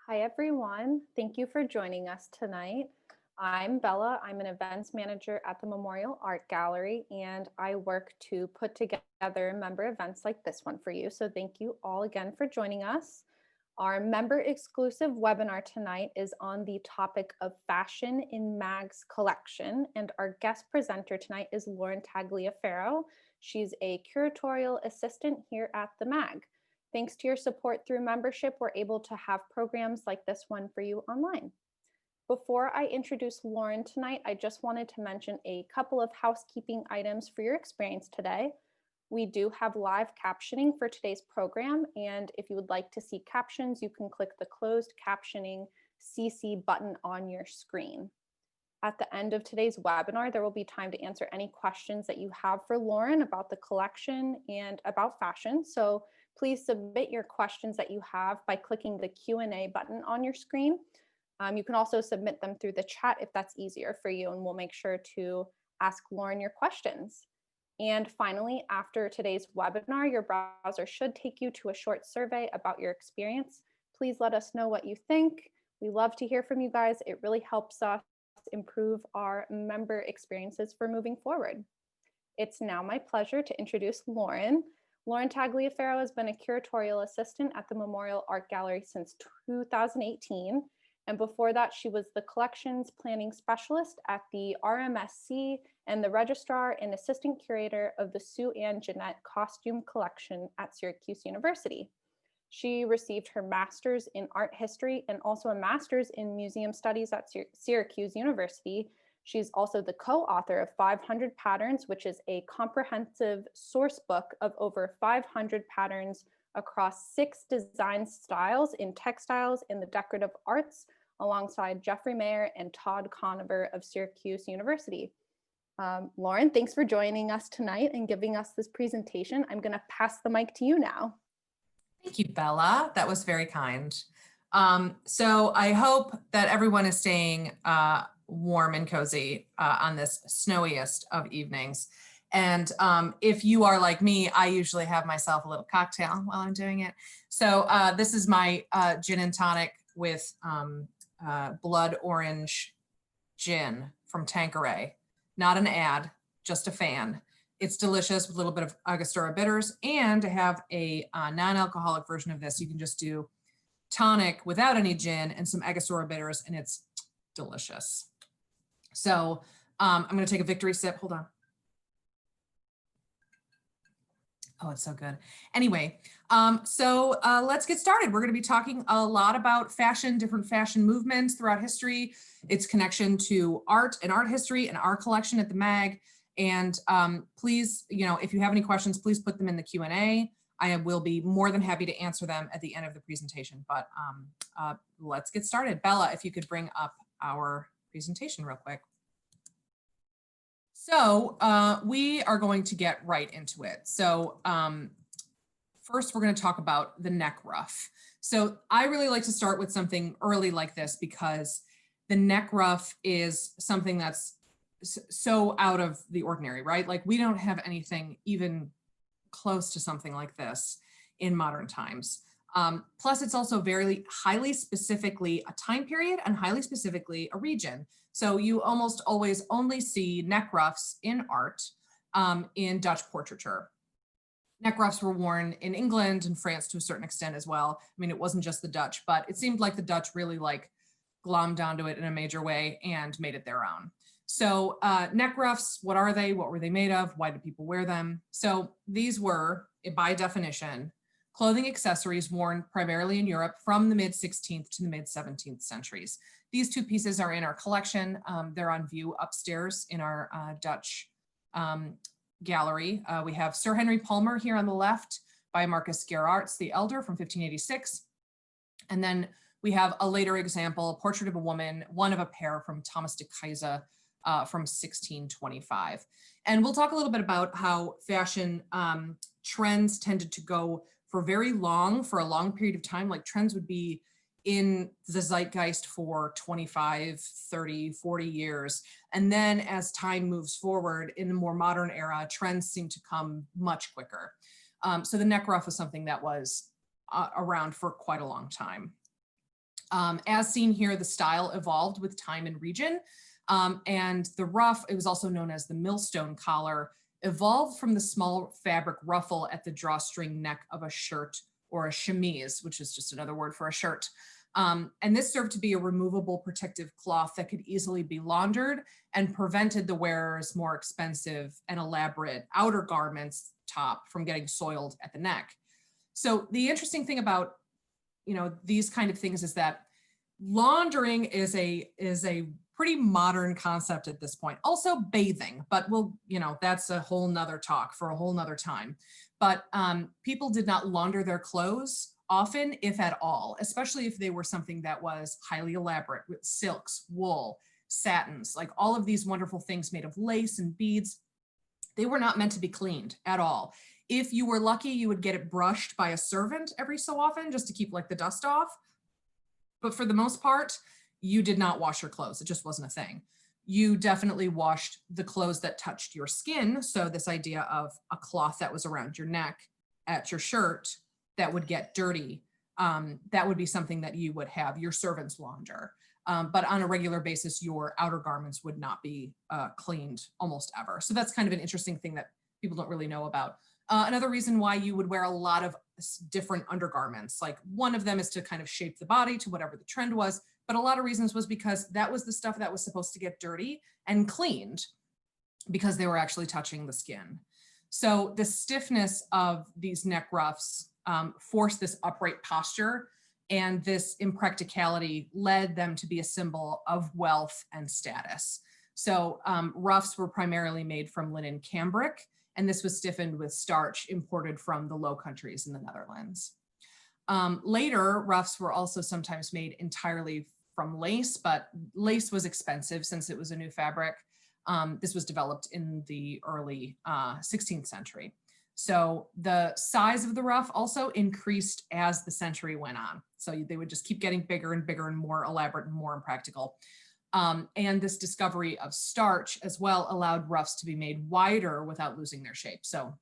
Hi, everyone. Thank you for joining us tonight. I'm Bella. I'm an events manager at the Memorial Art Gallery, and I work to put together member events like this one for you. So thank you all again for joining us. Our member exclusive webinar tonight is on the topic of fashion in Mag's collection. And our guest presenter tonight is Lauren Tagliaferro. She's a curatorial assistant here at the Mag. Thanks to your support through membership, we're able to have programs like this one for you online. Before I introduce Lauren tonight, I just wanted to mention a couple of housekeeping items for your experience today. We do have live captioning for today's program, and if you would like to see captions, you can click the closed captioning CC button on your screen. At the end of today's webinar, there will be time to answer any questions that you have for Lauren about the collection and about fashion. So please submit your questions that you have by clicking the Q&A button on your screen. You can also submit them through the chat if that's easier for you, and we'll make sure to ask Lauren your questions. And finally, after today's webinar, your browser should take you to a short survey about your experience. Please let us know what you think. We love to hear from you guys. It really helps us improve our member experiences for moving forward. It's now my pleasure to introduce Lauren. Lauren Tagliaferro has been a curatorial assistant at the Memorial Art Gallery since 2018. And before that, she was the collections planning specialist at the RMSC and the registrar and assistant curator of the Sue Ann Jeanette costume collection at Syracuse University. She received her master's in art history and also a master's in museum studies at Syracuse University. She's also the co-author of 500 Patterns, which is a comprehensive source book of over 500 patterns across 6 design styles in textiles and the decorative arts, alongside Jeffrey Mayer and Todd Conover of Syracuse University. Lauren, thanks for joining us tonight and giving us this presentation. I'm going to pass the mic to you now. Thank you, Bella. That was very kind. So I hope that everyone is staying warm and cozy on this snowiest of evenings. And if you are like me, I usually have myself a little cocktail while I'm doing it. So this is my gin and tonic with blood orange gin from Tanqueray. Not an ad, just a fan. It's delicious with a little bit of Angostura bitters, and to have a non-alcoholic version of this, you can just do tonic without any gin and some Angostura bitters, and it's delicious. So I'm going to take a victory sip. Hold on. Oh, it's so good. Anyway, so let's get started. We're going to be talking a lot about fashion, different fashion movements throughout history, its connection to art and art history and our collection at the Mag. And please, if you have any questions, please put them in the Q&A. I will be more than happy to answer them at the end of the presentation, but let's get started. Bella, if you could bring up our presentation real quick. So we are going to get right into it. So first, we're going to talk about the neck ruff. So I really like to start with something early like this because the neck ruff is something that's so out of the ordinary, right? Like we don't have anything even close to something like this in modern times. Plus, it's also very highly specifically a time period and highly specifically a region. So you almost always only see neck ruffs in art in Dutch portraiture. Neck ruffs were worn in England and France to a certain extent as well. I mean, it wasn't just the Dutch, but it seemed like the Dutch really glommed onto it in a major way and made it their own. So neck ruffs, what are they? What were they made of? Why did people wear them? So these were, by definition, clothing accessories worn primarily in Europe from the mid-16th to the mid-17th centuries. These 2 pieces are in our collection. They're on view upstairs in our Dutch gallery. We have Sir Henry Palmer here on the left by Marcus Gerarts the Elder from 1586. And then we have a later example, a portrait of a woman, one of a pair from Thomas de Keyser from 1625. And we'll talk a little bit about how fashion trends tended to go for a long period of time. Like trends would be in the zeitgeist for 25, 30, 40 years. And then as time moves forward in the more modern era, trends seem to come much quicker. So the neck ruff was something that was around for quite a long time. As seen here, the style evolved with time and region. And the ruff, it was also known as the millstone collar, evolved from the small fabric ruffle at the drawstring neck of a shirt or a chemise, which is just another word for a shirt. And this served to be a removable protective cloth that could easily be laundered and prevented the wearer's more expensive and elaborate outer garments top from getting soiled at the neck. So the interesting thing about, these kind of things is that laundering is a pretty modern concept at this point. Also bathing, but that's a whole nother talk for a whole nother time. But people did not launder their clothes often, if at all, especially if they were something that was highly elaborate with silks, wool, satins, like all of these wonderful things made of lace and beads. They were not meant to be cleaned at all. If you were lucky, you would get it brushed by a servant every so often just to keep like the dust off. But for the most part, you did not wash your clothes. It just wasn't a thing. You definitely washed the clothes that touched your skin. So this idea of a cloth that was around your neck at your shirt that would get dirty, that would be something that you would have your servants launder. But on a regular basis, your outer garments would not be cleaned almost ever. So that's kind of an interesting thing that people don't really know about. Another reason why you would wear a lot of different undergarments, like one of them is to kind of shape the body to whatever the trend was, but a lot of reasons was because that was the stuff that was supposed to get dirty and cleaned because they were actually touching the skin. So the stiffness of these neck ruffs forced this upright posture, and this impracticality led them to be a symbol of wealth and status. So ruffs were primarily made from linen cambric, and this was stiffened with starch imported from the Low Countries in the Netherlands. Later, ruffs were also sometimes made entirely from lace, but lace was expensive since it was a new fabric. This was developed in the early 16th century. So the size of the ruff also increased as the century went on. So they would just keep getting bigger and bigger and more elaborate and more impractical. And this discovery of starch as well allowed ruffs to be made wider without losing their shape. So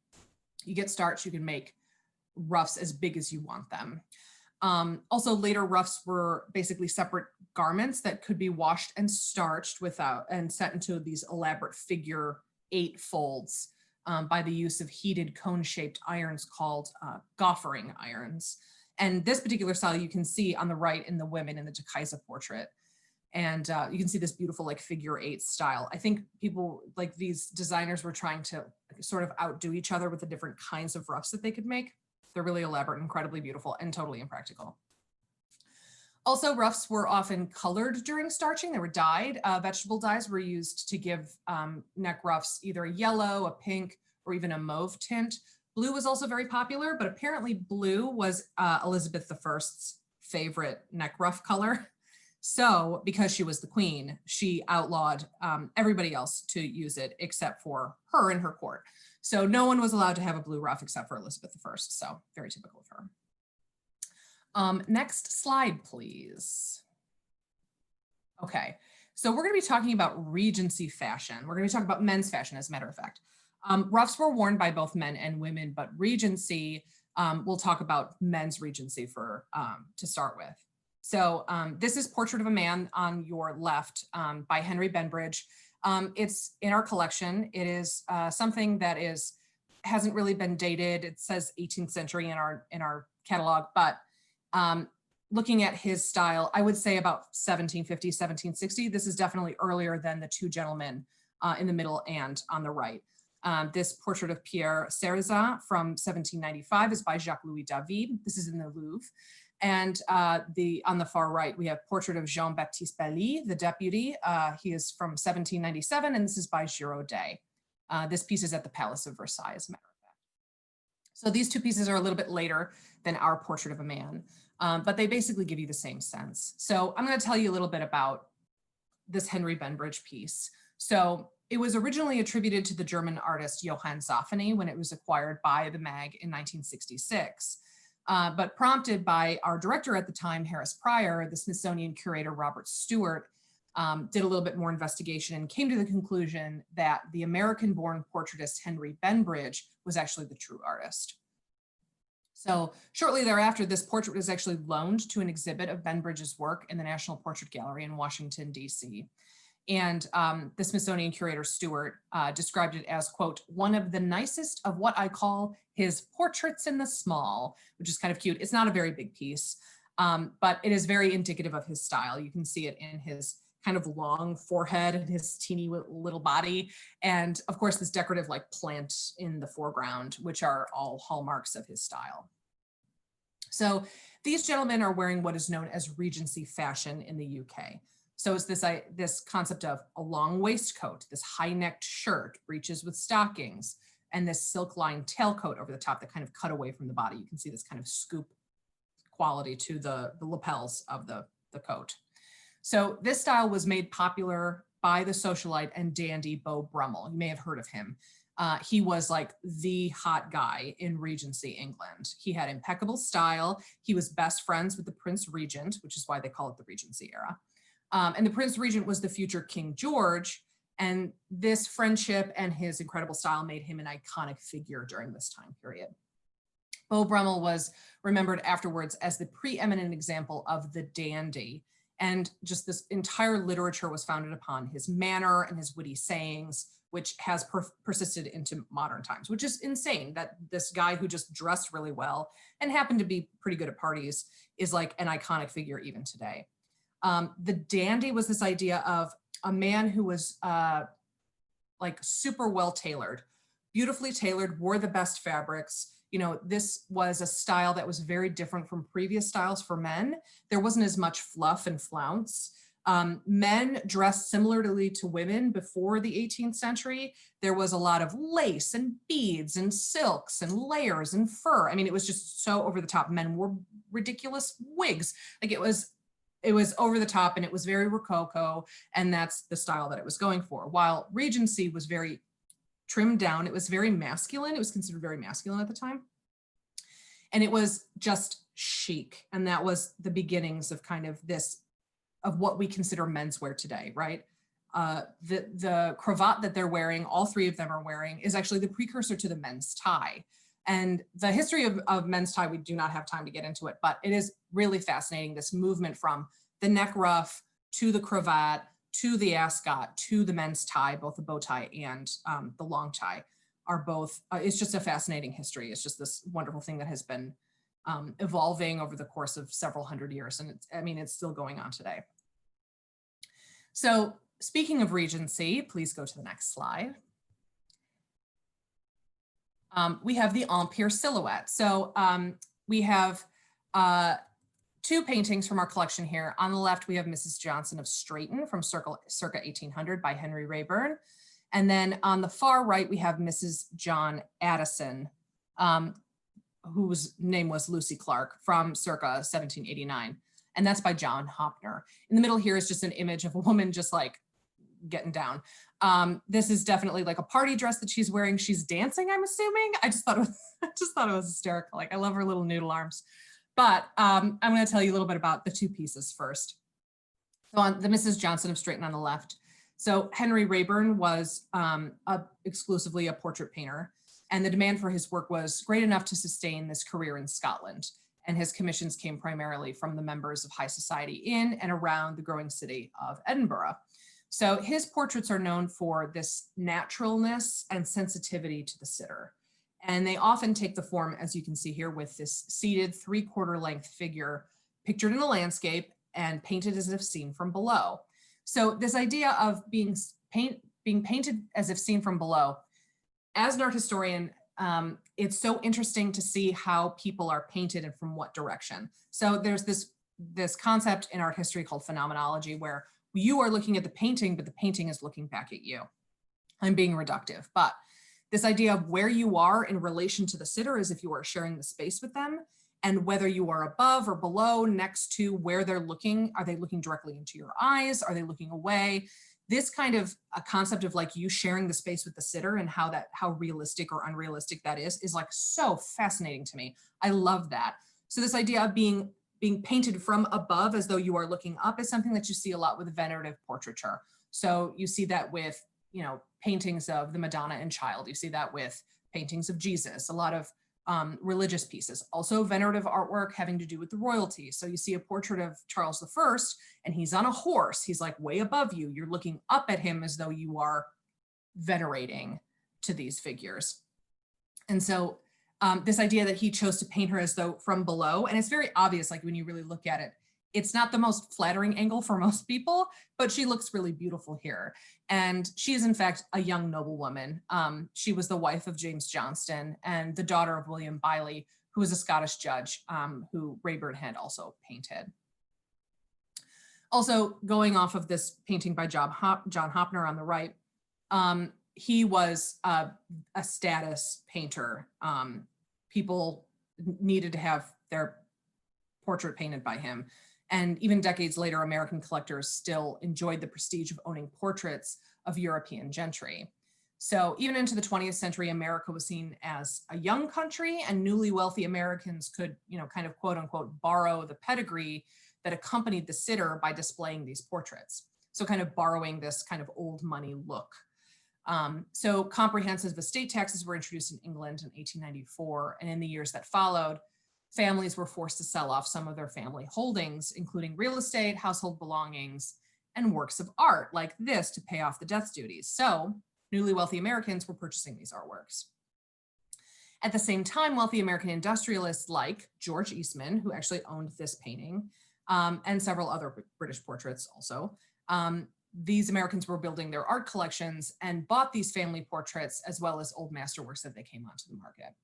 you get starch, you can make ruffs as big as you want them. Also later ruffs were basically separate garments that could be washed and starched and set into these elaborate figure 8 folds by the use of heated cone-shaped irons called goffering irons. And this particular style you can see on the right in the women in the de Keyser portrait. And you can see this beautiful like figure 8 style. I think people like these designers were trying to sort of outdo each other with the different kinds of ruffs that they could make. They're really elaborate, incredibly beautiful, and totally impractical. Also, ruffs were often colored during starching. They were dyed. Vegetable dyes were used to give neck ruffs either a yellow, a pink, or even a mauve tint. Blue was also very popular, but apparently blue was Elizabeth I's favorite neck ruff color. So because she was the queen, she outlawed everybody else to use it except for her and her court. So no one was allowed to have a blue ruff except for Elizabeth I. So very typical of her. Next slide, please. Okay, so we're going to be talking about Regency fashion. We're going to be talking about men's fashion, as a matter of fact. Ruffs were worn by both men and women, but Regency, we'll talk about men's Regency to start with. So this is Portrait of a Man on your left by Henry Benbridge. It's in our collection. It is something that hasn't really been dated. It says 18th century in our catalog, but looking at his style, I would say about 1750, 1760. This is definitely earlier than the 2 gentlemen in the middle and on the right. This portrait of Pierre Cerizat from 1795 is by Jacques-Louis David. This is in the Louvre. And on the far right, we have portrait of Jean-Baptiste Bailly, the deputy. He is from 1797, and this is by Giraudet. This piece is at the Palace of Versailles, as a matter of fact. So these 2 pieces are a little bit later than our Portrait of a Man, but they basically give you the same sense. So I'm going to tell you a little bit about this Henry Benbridge piece. So it was originally attributed to the German artist Johann Zoffany when it was acquired by the MAG in 1966. But prompted by our director at the time, Harris Pryor, the Smithsonian curator Robert Stewart did a little bit more investigation and came to the conclusion that the American-born portraitist Henry Benbridge was actually the true artist. So shortly thereafter, this portrait was actually loaned to an exhibit of Benbridge's work in the National Portrait Gallery in Washington, D.C. And the Smithsonian curator Stewart described it as, quote, one of the nicest of what I call his portraits in the small, which is kind of cute. It's not a very big piece, but it is very indicative of his style. You can see it in his kind of long forehead and his teeny little body. And of course, this decorative like plant in the foreground, which are all hallmarks of his style. So these gentlemen are wearing what is known as Regency fashion in the UK. So it's this concept of a long waistcoat, this high-necked shirt, breeches with stockings, and this silk-lined tailcoat over the top that kind of cut away from the body. You can see this kind of scoop quality to the lapels of the coat. So this style was made popular by the socialite and dandy Beau Brummel. You may have heard of him. He was like the hot guy in Regency England. He had impeccable style. He was best friends with the Prince Regent, which is why they call it the Regency era. And the Prince Regent was the future King George. And this friendship and his incredible style made him an iconic figure during this time period. Beau Brummel was remembered afterwards as the preeminent example of the dandy. And just this entire literature was founded upon his manner and his witty sayings, which has persisted into modern times, which is insane that this guy who just dressed really well and happened to be pretty good at parties is like an iconic figure even today. The dandy was this idea of a man who was like super well tailored, beautifully tailored, wore the best fabrics. You know, this was a style that was very different from previous styles for men. There wasn't as much fluff and flounce. Men dressed similarly to women before the 18th century. There was a lot of lace and beads and silks and layers and fur. I mean, it was just so over the top. Men wore ridiculous wigs. Like it was over the top and it was very Rococo, and that's the style that it was going for. While Regency was very trimmed down, it was very masculine. It was considered very masculine at the time. And it was just chic. And that was the beginnings of kind of this, of what we consider menswear today, right? The cravat that they're wearing, all three of them are wearing, is actually the precursor to the men's tie. And the history of men's tie, we do not have time to get into it, but it is really fascinating, this movement from the neck ruff to the cravat, to the ascot, to the men's tie, both the bow tie and the long tie are both, it's just a fascinating history. It's just this wonderful thing that has been evolving over the course of several hundred years. And it's still going on today. So speaking of Regency, please go to the next slide. We have the Ampere Silhouette. So we have two paintings from our collection here. On the left, we have Mrs. Johnson of Straighton from circa 1800 by Henry Rayburn. And then on the far right, we have Mrs. John Addison, whose name was Lucy Clark, from circa 1789. And that's by John Hopner. In the middle here is just an image of a woman just like getting down. This is definitely like a party dress that she's wearing. She's dancing, I'm assuming. I just thought it was hysterical. Like I love her little noodle arms. But I'm going to tell you a little bit about the two pieces first. So on the Mrs. Johnson of Straighton on the left. So Henry Rayburn was exclusively a portrait painter, and the demand for his work was great enough to sustain this career in Scotland. And his commissions came primarily from the members of high society in and around the growing city of Edinburgh. So his portraits are known for this naturalness and sensitivity to the sitter. And they often take the form, as you can see here, with this seated 3/4 length figure pictured in a landscape and painted as if seen from below. So this idea of being painted as if seen from below, as an art historian, it's so interesting to see how people are painted and from what direction. So there's this concept in art history called phenomenology, where you are looking at the painting, but the painting is looking back at you. I'm being reductive, but this idea of where you are in relation to the sitter is if you are sharing the space with them, and whether you are above or below, next to where they're looking. Are they looking directly into your eyes? Are they looking away? This kind of a concept of like you sharing the space with the sitter and how realistic or unrealistic that is like so fascinating to me. I love that. So this idea of being painted from above as though you are looking up is something that you see a lot with venerative portraiture. So you see that with, paintings of the Madonna and Child. You see that with paintings of Jesus. A lot of religious pieces, also venerative artwork having to do with the royalty. So you see a portrait of Charles I, and he's on a horse. He's like way above you. You're looking up at him as though you are venerating to these figures. And so this idea that he chose to paint her as though from below, and it's very obvious, like when you really look at it, it's not the most flattering angle for most people, but she looks really beautiful here. And she is in fact a young noblewoman. She was the wife of James Johnston and the daughter of William Bailey, who was a Scottish judge who Rayburn had also painted. Also, going off of this painting by John Hopner on the right, he was a status painter. People needed to have their portrait painted by him. And even decades later, American collectors still enjoyed the prestige of owning portraits of European gentry. So even into the 20th century, America was seen as a young country, and newly wealthy Americans could, kind of quote unquote, borrow the pedigree that accompanied the sitter by displaying these portraits. So kind of borrowing this kind of old money look. So comprehensive estate taxes were introduced in England in 1894, and in the years that followed, families were forced to sell off some of their family holdings, including real estate, household belongings, and works of art like this to pay off the death duties. So newly wealthy Americans were purchasing these artworks. At the same time, wealthy American industrialists like George Eastman, who actually owned this painting, and several other British portraits also, these Americans were building their art collections and bought these family portraits as well as old masterworks that they came onto the market.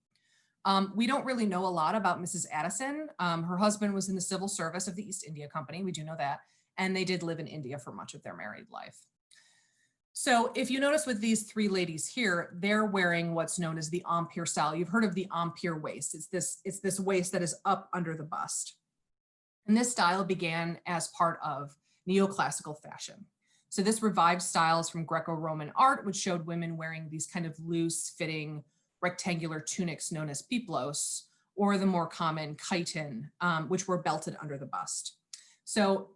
We don't really know a lot about Mrs. Addison. Her husband was in the civil service of the East India Company, we do know that, and they did live in India for much of their married life. So if you notice with these three ladies here, they're wearing what's known as the Ampere style. You've heard of the Ampere waist. It's this waist that is up under the bust. And this style began as part of neoclassical fashion. So this revived styles from Greco-Roman art, which showed women wearing these kind of loose fitting rectangular tunics known as piplos, or the more common chiton, which were belted under the bust. So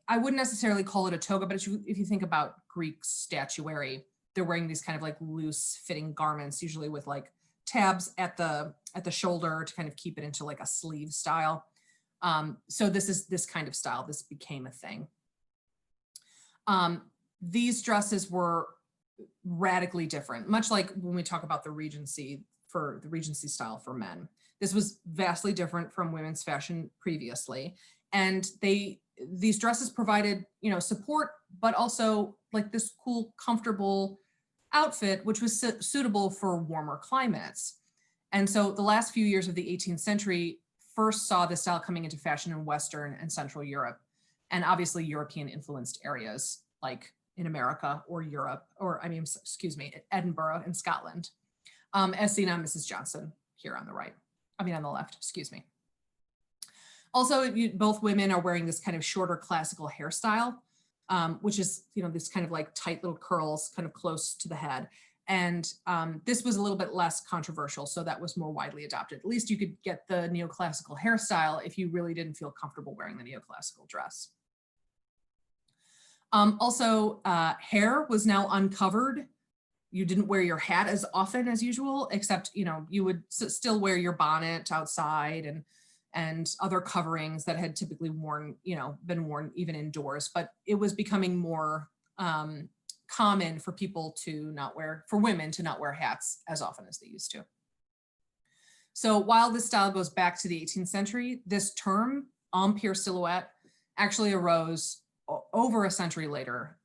I wouldn't necessarily call it a toga, but if you think about Greek statuary, they're wearing these kind of like loose fitting garments, usually with like tabs at the shoulder to kind of keep it into like a sleeve style. So this is this kind of style. This became a thing. These dresses were radically different, much like when we talk about the Regency style for men. This was vastly different from women's fashion previously. And these dresses provided, support, but also like this cool, comfortable outfit, which was suitable for warmer climates. And so the last few years of the 18th century first saw this style coming into fashion in Western and Central Europe, and obviously European influenced areas like in America or Europe, Edinburgh in Scotland, as seen on Mrs. Johnson here on the on the left, excuse me. Also, both women are wearing this kind of shorter classical hairstyle, which is, this kind of like tight little curls kind of close to the head. And this was a little bit less controversial, so that was more widely adopted. At least you could get the neoclassical hairstyle if you really didn't feel comfortable wearing the neoclassical dress. Also, hair was now uncovered. You didn't wear your hat as often as usual, except, you would still wear your bonnet outside and other coverings that had typically been worn even indoors, but it was becoming more common for women to not wear hats as often as they used to. So while this style goes back to the 18th century, this term, Ampere Silhouette, actually arose over a century later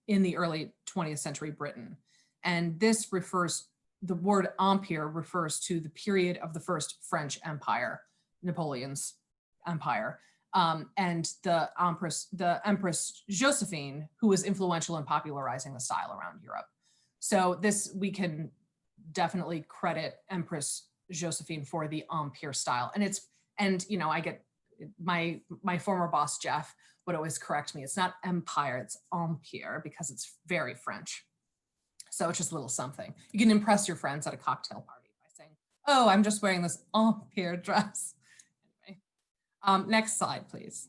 in the early 20th century Britain. And the word Ampere refers to the period of the first French Empire, Napoleon's empire, and the Empress Josephine, who was influential in popularizing the style around Europe. So we can definitely credit Empress Josephine for the Ampere style. And I get my former boss, Jeff, would always correct me. It's not empire, it's Ampere, because it's very French. So it's just a little something. You can impress your friends at a cocktail party by saying, oh, I'm just wearing this Ampere dress. Anyway, next slide, please.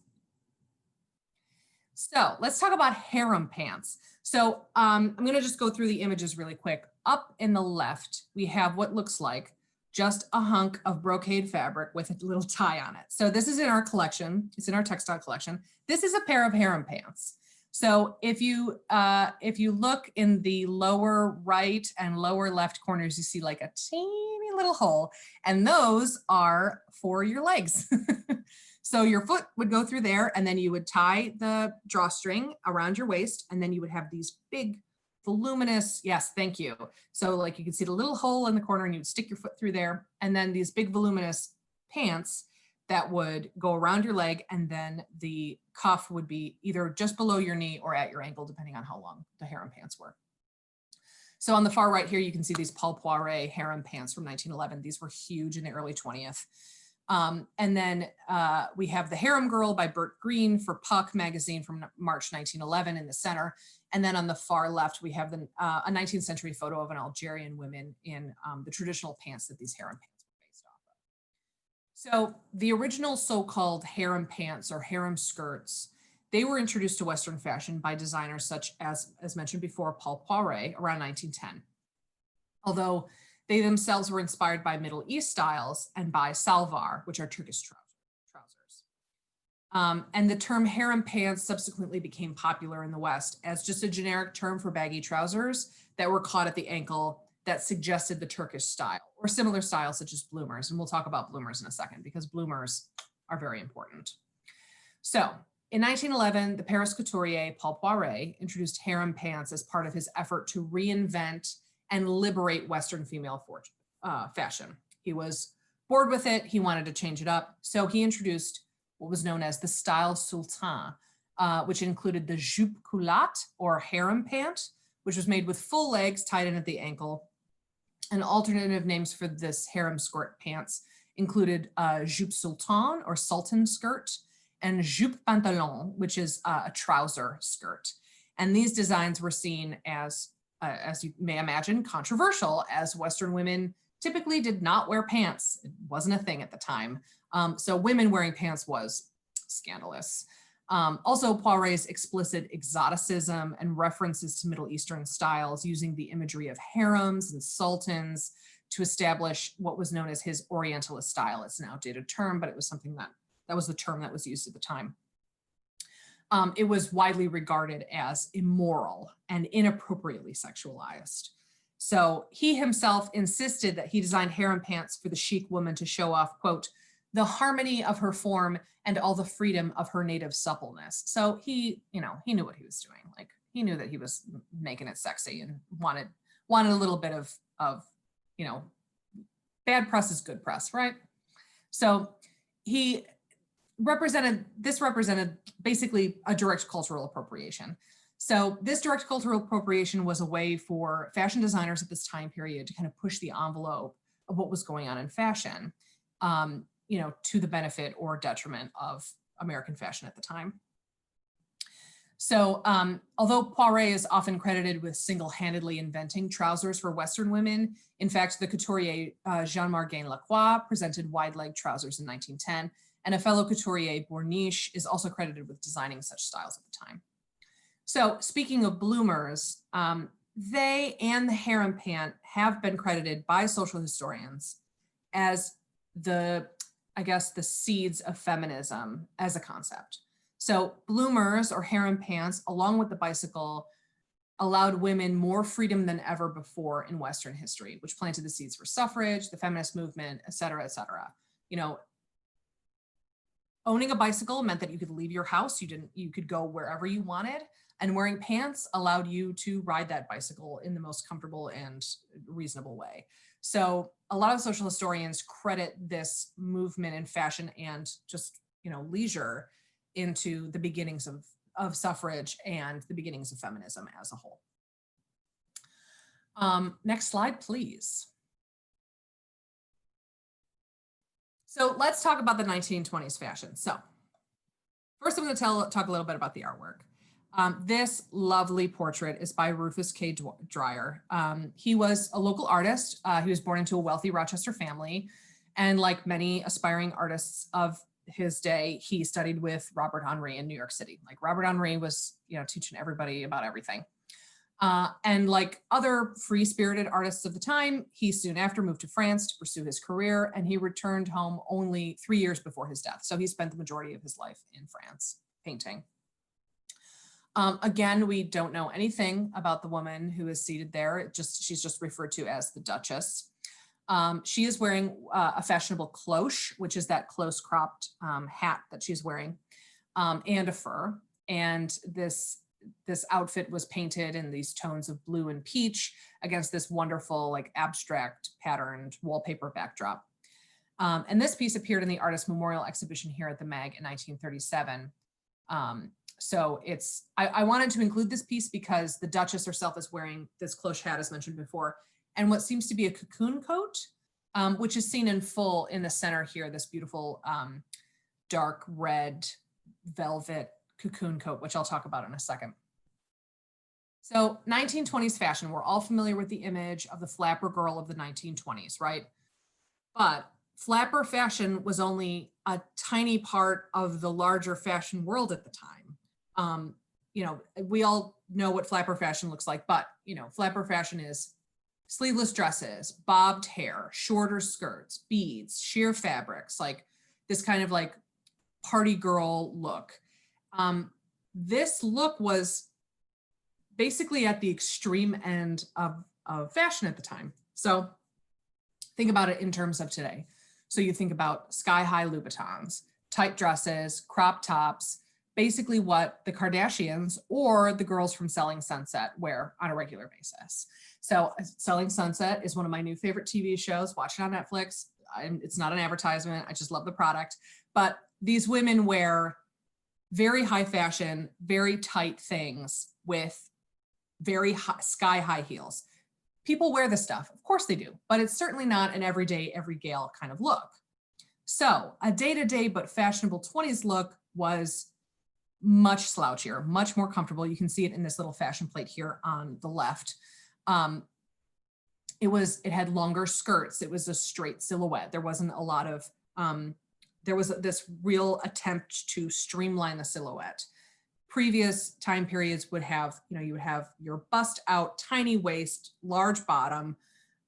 So let's talk about harem pants. So I'm gonna just go through the images really quick. Up in the left, we have what looks like just a hunk of brocade fabric with a little tie on it. So this is in our collection. It's in our textile collection. This is a pair of harem pants. So if you look in the lower right and lower left corners, you see like a teeny little hole, and those are for your legs. So your foot would go through there, and then you would tie the drawstring around your waist, and then you would have these big voluminous, yes, thank you. So like you can see the little hole in the corner, and you would stick your foot through there, and then these big voluminous pants that would go around your leg, and then the cuff would be either just below your knee or at your ankle, depending on how long the harem pants were. So on the far right here, you can see these Paul Poiret harem pants from 1911. These were huge in the early 20th. And then we have The Harem Girl by Bert Green for Puck magazine from March 1911 in the center. And then on the far left, we have a 19th century photo of an Algerian woman in the traditional pants that these harem pants were based off of. So the original so-called harem pants or harem skirts, they were introduced to Western fashion by designers such as mentioned before, Paul Poiret around 1910. Although they themselves were inspired by Middle East styles and by salvar, which are Turkish trousers. And the term harem pants subsequently became popular in the West as just a generic term for baggy trousers that were caught at the ankle that suggested the Turkish style or similar styles such as bloomers. And we'll talk about bloomers in a second because bloomers are very important. So in 1911, the Paris couturier Paul Poiret introduced harem pants as part of his effort to reinvent and liberate Western female fashion. He was bored with it. He wanted to change it up. So he introduced what was known as the style sultan, which included the jupe culotte or harem pant, which was made with full legs tied in at the ankle. And alternative names for this harem skirt pants included jupe sultan or sultan skirt and jupe pantalon, which is a trouser skirt. And these designs were seen as you may imagine, controversial, as Western women typically did not wear pants. It wasn't a thing at the time. So women wearing pants was scandalous. Also, Poiret's explicit exoticism and references to Middle Eastern styles using the imagery of harems and sultans to establish what was known as his Orientalist style. It's an outdated term, but it was something that was the term that was used at the time. It was widely regarded as immoral and inappropriately sexualized. So he himself insisted that he designed harem pants for the chic woman to show off, quote, the harmony of her form and all the freedom of her native suppleness. So he knew what he was doing. Like he knew that he was making it sexy and wanted a little bit of bad press is good press, right? So this represented basically a direct cultural appropriation. So this direct cultural appropriation was a way for fashion designers at this time period to kind of push the envelope of what was going on in fashion, to the benefit or detriment of American fashion at the time. So although Poiret is often credited with single-handedly inventing trousers for Western women, in fact, the couturier Jean-Marc Lacroix presented wide-leg trousers in 1910, and a fellow couturier, Bourniche, is also credited with designing such styles at the time. So speaking of bloomers, they and the harem pant have been credited by social historians as the seeds of feminism as a concept. So bloomers or harem pants, along with the bicycle, allowed women more freedom than ever before in Western history, which planted the seeds for suffrage, the feminist movement, et cetera, et cetera. Owning a bicycle meant that you could leave your house. You could go wherever you wanted, and wearing pants allowed you to ride that bicycle in the most comfortable and reasonable way. So a lot of social historians credit this movement in fashion and just, leisure into the beginnings of suffrage and the beginnings of feminism as a whole. Next slide, please. So let's talk about the 1920s fashion. So first I'm going to talk a little bit about the artwork. This lovely portrait is by Rufus K. Dwyer. He was a local artist. He was born into a wealthy Rochester family. And like many aspiring artists of his day, he studied with Robert Henri in New York City. Like Robert Henri was, teaching everybody about everything. And like other free-spirited artists of the time, he soon after moved to France to pursue his career, and he returned home only 3 years before his death. So he spent the majority of his life in France painting. Again, we don't know anything about the woman who is seated there. She's just referred to as the Duchess. She is wearing a fashionable cloche, which is that close cropped hat that she's wearing, and a fur. And this outfit was painted in these tones of blue and peach against this wonderful, like abstract patterned wallpaper backdrop. And this piece appeared in the Artist Memorial Exhibition here at the Meg in 1937. So I wanted to include this piece because the Duchess herself is wearing this cloche hat, as mentioned before, and what seems to be a cocoon coat, which is seen in full in the center here, this beautiful dark red velvet cocoon coat, which I'll talk about in a second. So 1920s fashion, we're all familiar with the image of the flapper girl of the 1920s, right? But flapper fashion was only a tiny part of the larger fashion world at the time. You know, we all know what flapper fashion looks like, but you know, flapper fashion is sleeveless dresses, bobbed hair, shorter skirts, beads, sheer fabrics, like this kind of like party girl look. This look was basically at the extreme end of fashion at the time. So think about it in terms of today. So you think about sky-high Louboutins, tight dresses, crop tops, basically what the Kardashians or the girls from Selling Sunset wear on a regular basis. So Selling Sunset is one of my new favorite TV shows. Watch it on Netflix. It's not an advertisement. I just love the product. But these women wear very high fashion, very tight things with very high, sky-high heels. People wear this stuff, of course they do, but it's certainly not an everyday, every gale kind of look. So a day-to-day but fashionable 20s look was much slouchier, much more comfortable. You can see it in this little fashion plate here on the left. It had longer skirts. It was a straight silhouette. There wasn't a lot of, there was this real attempt to streamline the silhouette. Previous time periods would have, you know, you would have your bust out, tiny waist, large bottom,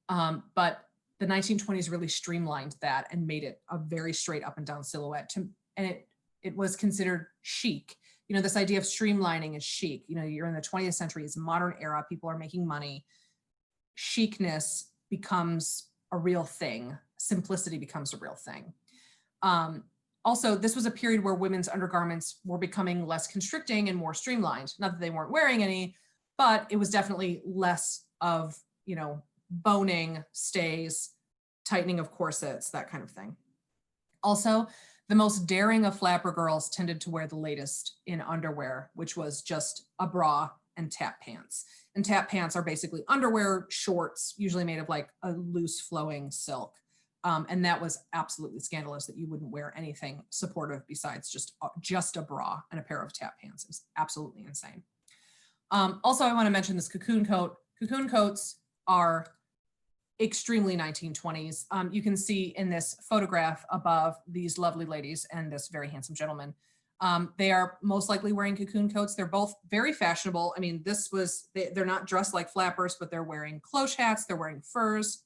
but the 1920s really streamlined that and made it a very straight up and down silhouette. And it was considered chic. You know, this idea of streamlining is chic. You know, you're in the 20th century, it's a modern era, people are making money. Chicness becomes a real thing. Simplicity becomes a real thing. Also, this was a period where women's undergarments were becoming less constricting and more streamlined. Not that they weren't wearing any, but it was definitely less of, you know, boning, stays, tightening of corsets, that kind of thing. Also, the most daring of flapper girls tended to wear the latest in underwear, which was just a bra and tap pants. And tap pants are basically underwear shorts, usually made of like a loose flowing silk. And that was absolutely scandalous that you wouldn't wear anything supportive besides just a bra and a pair of tap pants. It was absolutely insane. Also, I want to mention this cocoon coat. Cocoon coats are extremely 1920s. You can see in this photograph above these lovely ladies and this very handsome gentleman. They are most likely wearing cocoon coats. They're both very fashionable. I mean, they're not dressed like flappers, but they're wearing cloche hats, they're wearing furs.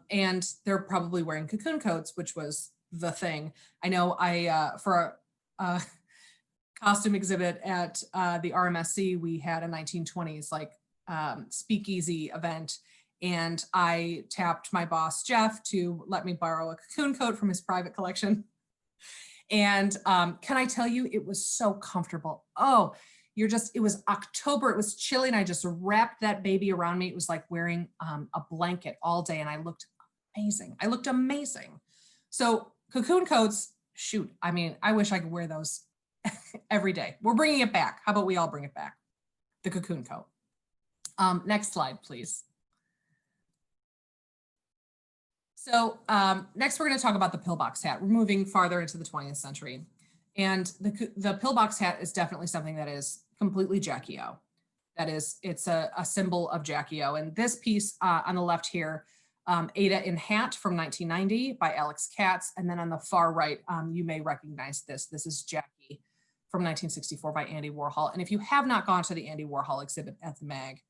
And they're probably wearing cocoon coats, which was the thing. I know for a costume exhibit at the RMSC, we had a 1920s like speakeasy event, and I tapped my boss, Jeff, to let me borrow a cocoon coat from his private collection. And can I tell you, it was so comfortable. Oh, it was October, it was chilly, and I just wrapped that baby around me. It was like wearing a blanket all day, and I looked amazing. I looked amazing. So cocoon coats, shoot, I mean, I wish I could wear those every day. We're bringing it back. How about we all bring it back? The cocoon coat. Next slide, please. So next we're going to talk about the pillbox hat. We're moving farther into the 20th century. And the pillbox hat is definitely something that is completely Jackie O. That is, it's a symbol of Jackie O. And this piece on the left here, Ada in Hat from 1990 by Alex Katz. And then on the far right, you may recognize this. This is Jackie from 1964 by Andy Warhol. And if you have not gone to the Andy Warhol exhibit at the MAG,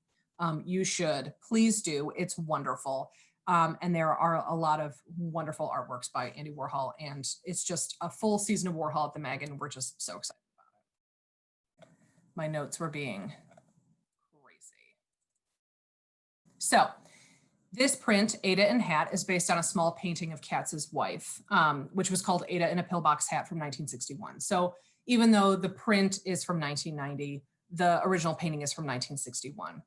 you should. Please do. It's wonderful. And there are a lot of wonderful artworks by Andy Warhol. And it's just a full season of Warhol at the MAG, and we're just so excited about it. My notes were being crazy. So this print, Ada in Hat, is based on a small painting of Katz's wife, which was called Ada in a Pillbox Hat from 1961. So even though the print is from 1990, the original painting is from 1961.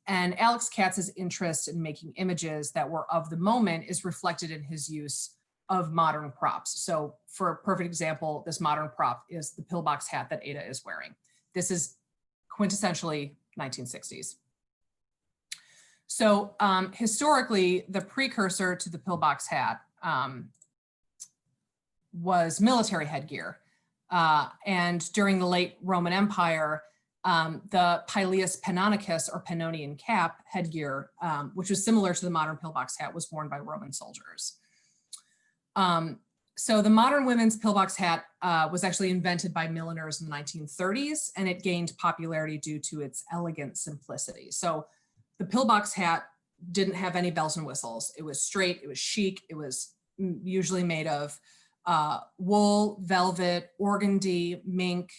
And Alex Katz's interest in making images that were of the moment is reflected in his use of modern props. So for a perfect example, this modern prop is the Pillbox hat that Ada is wearing. This is quintessentially 1960s. So historically, the precursor to the Pillbox hat was military headgear. And during the late Roman Empire, the pileus panonicus or Pannonian cap headgear, which was similar to the modern pillbox hat, was worn by Roman soldiers. So the modern women's pillbox hat was actually invented by milliners in the 1930s, and it gained popularity due to its elegant simplicity. So the pillbox hat didn't have any bells and whistles. It was straight, it was chic, it was usually made of wool, velvet, organdy, mink,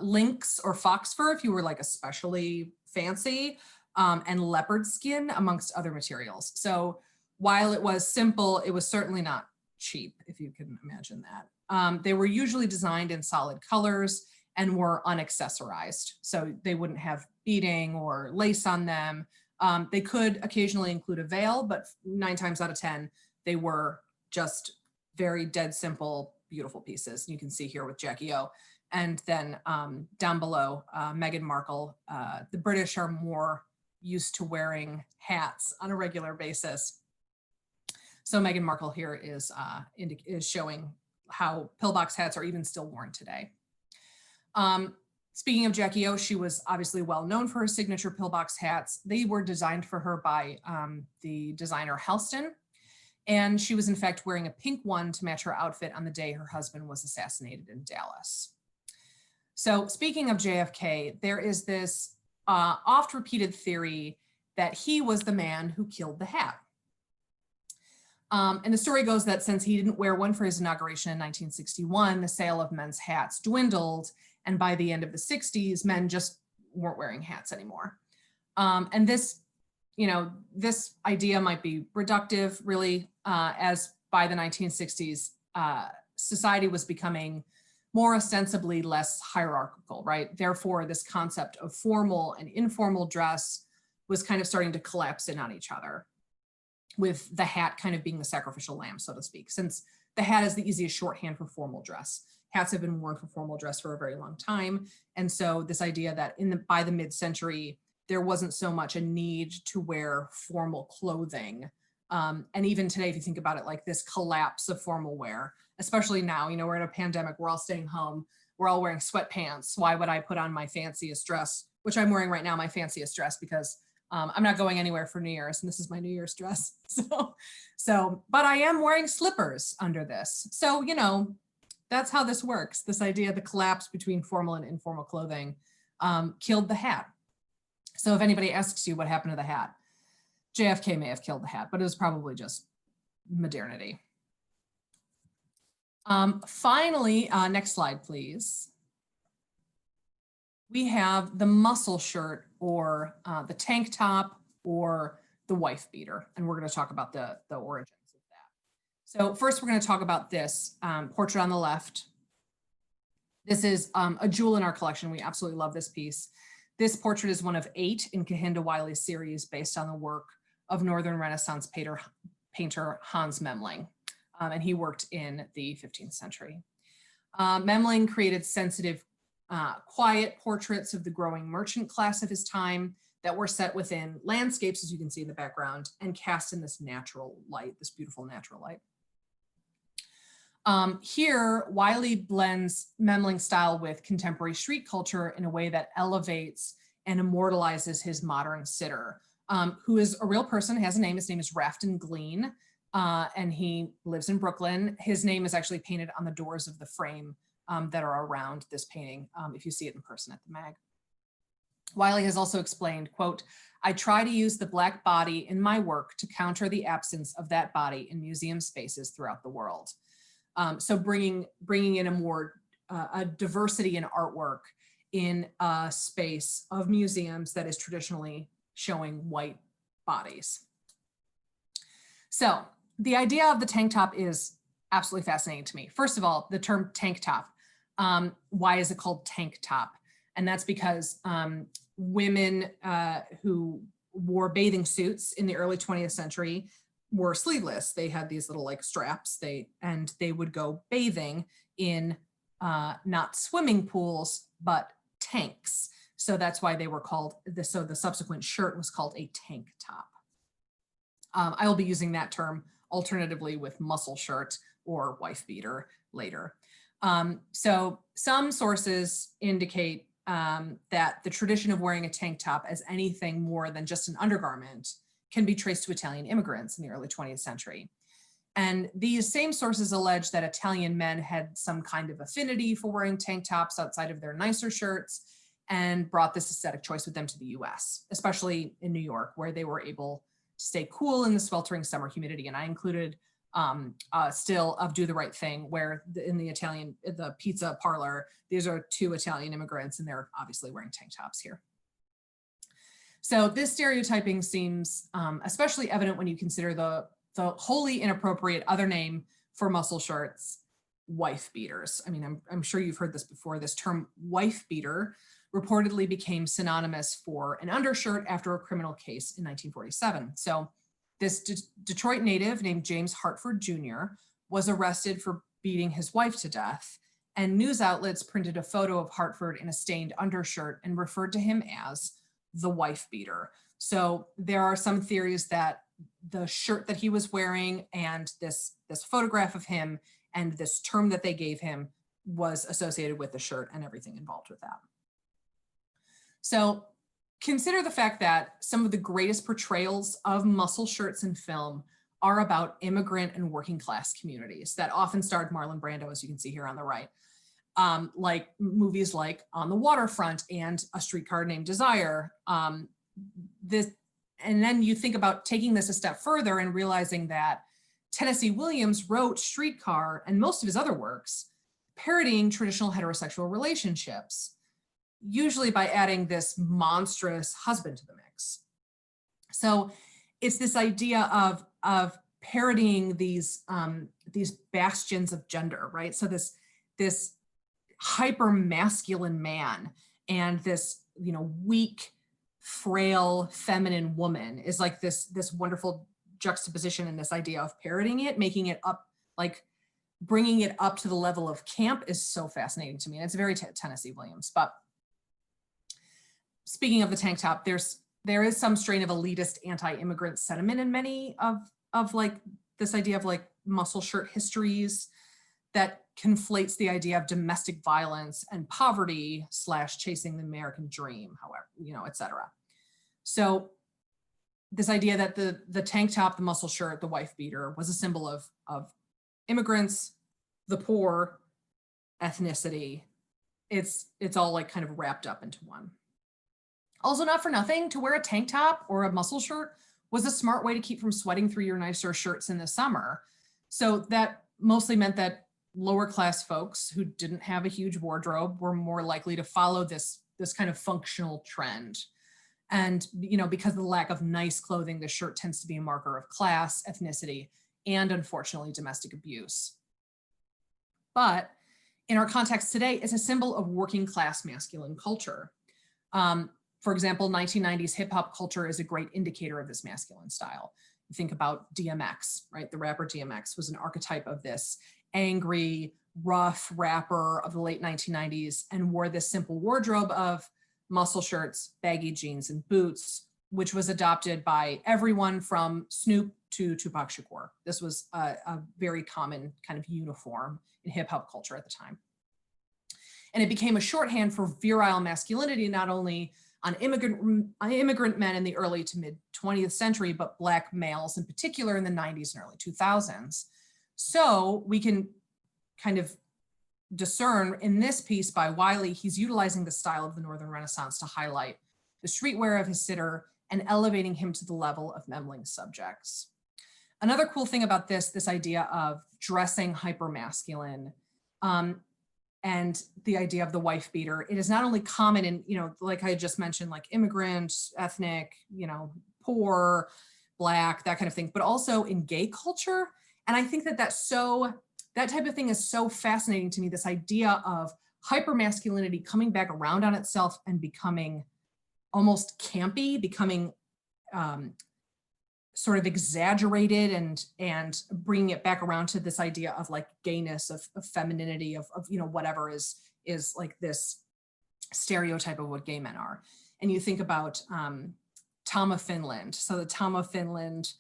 lynx or fox fur if you were like especially fancy, and leopard skin amongst other materials. So while it was simple, it was certainly not cheap, if you can imagine that. They were usually designed in solid colors and were unaccessorized. So they wouldn't have beading or lace on them. They could occasionally include a veil, but 9 times out of 10, they were just very dead simple, beautiful pieces. You can see here with Jackie O. And then down below, Meghan Markle. The British are more used to wearing hats on a regular basis. So Meghan Markle here is showing how pillbox hats are even still worn today. Speaking of Jackie O, she was obviously well known for her signature pillbox hats. They were designed for her by the designer Halston. And she was in fact wearing a pink one to match her outfit on the day her husband was assassinated in Dallas. So speaking of JFK, there is this oft repeated theory that he was the man who killed the hat. And the story goes that since he didn't wear one for his inauguration in 1961, the sale of men's hats dwindled. And by the end of the 60s, men just weren't wearing hats anymore. And this, this idea might be reductive, really, as by the 1960s, society was becoming more ostensibly less hierarchical, right? Therefore, this concept of formal and informal dress was kind of starting to collapse in on each other, with the hat kind of being the sacrificial lamb, so to speak, since the hat is the easiest shorthand for formal dress. Hats have been worn for formal dress for a very long time. And so this idea that by the mid-century, there wasn't so much a need to wear formal clothing. And even today, if you think about it, like this collapse of formal wear, especially now, we're in a pandemic, we're all staying home, we're all wearing sweatpants. Why would I put on my fanciest dress, which I'm wearing right now, my fanciest dress, because I'm not going anywhere for New Year's, and this is my New Year's dress. But I am wearing slippers under this. So, that's how this works. This idea, the collapse between formal and informal clothing killed the hat. So if anybody asks you what happened to the hat, JFK may have killed the hat, but it was probably just modernity. Finally, next slide, please. We have the muscle shirt, or the tank top, or the wife beater. And we're going to talk about the origins of that. So first, we're going to talk about this portrait on the left. This is a jewel in our collection. We absolutely love this piece. This portrait is one of 8 in Kehinde Wiley's series based on the work of Northern Renaissance painter Hans Memling. And he worked in the 15th century. Memling created sensitive, quiet portraits of the growing merchant class of his time that were set within landscapes, as you can see in the background, and cast in this natural light, this beautiful natural light. Here, Wiley blends Memling's style with contemporary street culture in a way that elevates and immortalizes his modern sitter, who is a real person, has a name. His name is Rafton Glean, and he lives in Brooklyn. His name is actually painted on the doors of the frame that are around this painting if you see it in person at the mag. Wiley has also explained, quote, "I try to use the Black body in my work to counter the absence of that body in museum spaces throughout the world." So bringing in a more a diversity in artwork in a space of museums that is traditionally showing white bodies. So the idea of the tank top is absolutely fascinating to me. First of all, the term tank top. Why is it called tank top? And that's because women who wore bathing suits in the early 20th century were sleeveless. They had these little like straps, and they would go bathing in not swimming pools, but tanks. So that's why they were called this. So the subsequent shirt was called a tank top. I will be using that term alternatively with muscle shirt or wife beater later. So some sources indicate that the tradition of wearing a tank top as anything more than just an undergarment can be traced to Italian immigrants in the early 20th century. And these same sources allege that Italian men had some kind of affinity for wearing tank tops outside of their nicer shirts and brought this aesthetic choice with them to the US, especially in New York, where they were able to stay cool in the sweltering summer humidity. And I included still of Do the Right Thing, where in the pizza parlor, these are two Italian immigrants and they're obviously wearing tank tops here. So this stereotyping seems especially evident when you consider the wholly inappropriate other name for muscle shirts, wife beaters. I mean, I'm sure you've heard this before. This term wife beater reportedly became synonymous for an undershirt after a criminal case in 1947. So this Detroit native named James Hartford Jr. was arrested for beating his wife to death, and news outlets printed a photo of Hartford in a stained undershirt and referred to him as the wife beater. So there are some theories that the shirt that he was wearing and this photograph of him and this term that they gave him was associated with the shirt and everything involved with that. So consider the fact that some of the greatest portrayals of muscle shirts in film are about immigrant and working class communities that often starred Marlon Brando, as you can see here on the right. Like movies like On the Waterfront and A Streetcar Named Desire. And then you think about taking this a step further and realizing that Tennessee Williams wrote Streetcar and most of his other works parodying traditional heterosexual relationships, usually by adding this monstrous husband to the mix. So it's this idea of parodying these bastions of gender, right? So this hyper masculine man and this, weak, frail, feminine woman is like this wonderful juxtaposition, and this idea of parodying it, making it up, like bringing it up to the level of camp is so fascinating to me. And it's very Tennessee Williams. But speaking of the tank top, there is some strain of elitist anti-immigrant sentiment in many of like this idea of like muscle shirt histories that conflates the idea of domestic violence and poverty / chasing the American dream, however, et cetera. So this idea that the tank top, the muscle shirt, the wife beater was a symbol of immigrants, the poor, ethnicity. It's all like kind of wrapped up into one. Also, not for nothing, to wear a tank top or a muscle shirt was a smart way to keep from sweating through your nicer shirts in the summer. So that mostly meant that lower class folks who didn't have a huge wardrobe were more likely to follow this kind of functional trend. And, because of the lack of nice clothing, the shirt tends to be a marker of class, ethnicity, and unfortunately domestic abuse. But in our context today, it's a symbol of working class masculine culture. For example, 1990s hip hop culture is a great indicator of this masculine style. You think about DMX, right? The rapper DMX was an archetype of this angry, rough rapper of the late 1990s and wore this simple wardrobe of muscle shirts, baggy jeans, and boots, which was adopted by everyone from Snoop to Tupac Shakur. This was a very common kind of uniform in hip hop culture at the time. And it became a shorthand for virile masculinity, not only on immigrant men in the early to mid 20th century, but Black males in particular in the 90s and early 2000s. So we can kind of discern in this piece by Wiley, he's utilizing the style of the Northern Renaissance to highlight the streetwear of his sitter and elevating him to the level of Memling's subjects. Another cool thing about this idea of dressing hypermasculine, and the idea of the wife beater, it is not only common in, like I just mentioned, like immigrant, ethnic, poor, Black, that kind of thing, but also in gay culture. And I think that that type of thing is so fascinating to me, this idea of hypermasculinity coming back around on itself and becoming almost campy, becoming sort of exaggerated and bringing it back around to this idea of like gayness, of femininity, of whatever is like this stereotype of what gay men are. And you think about Tom of Finland. So the Tom of Finland